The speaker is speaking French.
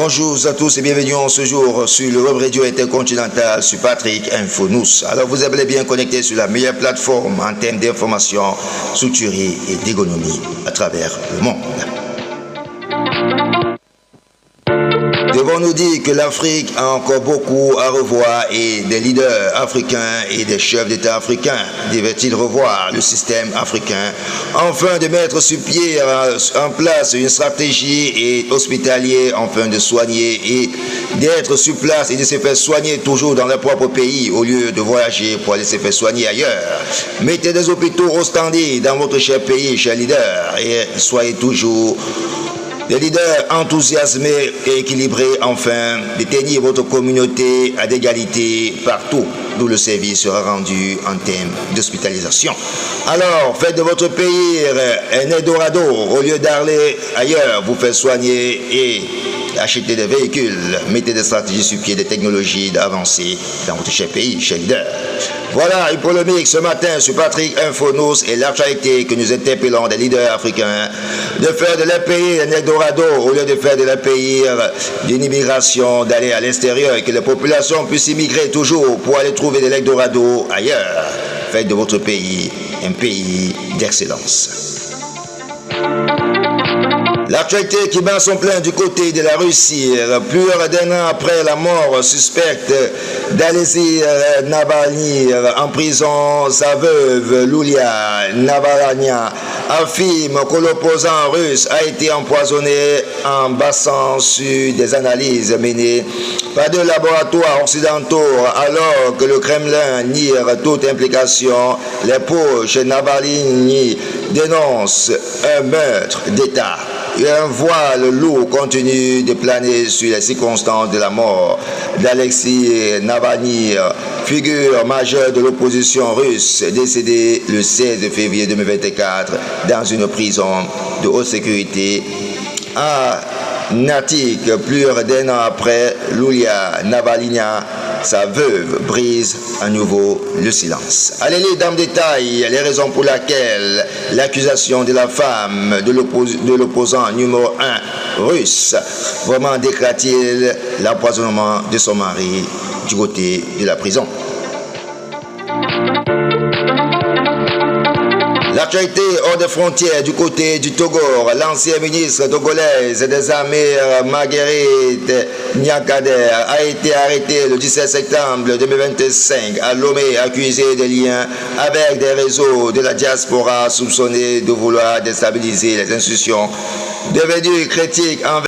Bonjour à tous et bienvenue en ce jour sur le web radio intercontinental sur Patrick Info News. Alors vous êtes bien connectés sur la meilleure plateforme en termes d'information structurée et d'économie à travers le monde. Devons-nous dire que l'Afrique a encore beaucoup à revoir et des leaders africains et des chefs d'État africains devaient-ils revoir le système africain afin de mettre sur pied en place une stratégie hospitalière afin de soigner et d'être sur place et de se faire soigner toujours dans leur propre pays au lieu de voyager pour aller se faire soigner ailleurs. Mettez des hôpitaux au standard dans votre cher pays, chers leaders, et soyez toujours des leaders enthousiasmés et équilibrés afin de tenir votre communauté à d'égalité partout d'où le service sera rendu en termes d'hospitalisation. Alors, faites de votre pays un Eldorado au lieu d'aller ailleurs vous faire soigner et acheter des véhicules. Mettez des stratégies sur pied, des technologies avancées dans votre cher pays, cher leader. Voilà une polémique ce matin sur Patrick Info News et l'actualité que nous interpellons des leaders africains de faire de leur pays un Eldorado au lieu de faire de leur pays d'une immigration, d'aller à l'extérieur et que les populations puissent immigrer toujours pour aller trouver de l'Eldorado ailleurs. Faites de votre pays un pays d'excellence. L'actualité qui bat son plein du côté de la Russie, plus d'un an après la mort suspecte d'Alexei Navalny en prison, sa veuve Yulia Navalnaya affirme que l'opposant russe a été empoisonné en basant sur des analyses menées par des laboratoires occidentaux alors que le Kremlin nie toute implication. Les proches Navalny dénoncent un meurtre d'État. Un voile lourd continue de planer sur les circonstances de la mort d'Alexei Navalny, figure majeure de l'opposition russe, décédé le 16 février 2024 dans une prison de haute sécurité à Natik. Plus d'un an après, Yulia Navalnaya, sa veuve, brise à nouveau le silence. Allez lire dans le détail les raisons pour lesquelles l'accusation de la femme de l'opposant numéro 1 russe vraiment déclare-t-il l'empoisonnement de son mari du côté de la prison. L'actualité hors des frontières du côté du Togo, l'ancien ministre togolaise des armées Marguerite Niakader a été arrêté le 17 septembre 2025 à Lomé, accusé de liens avec des réseaux de la diaspora soupçonnés de vouloir déstabiliser les institutions devenues critiques envers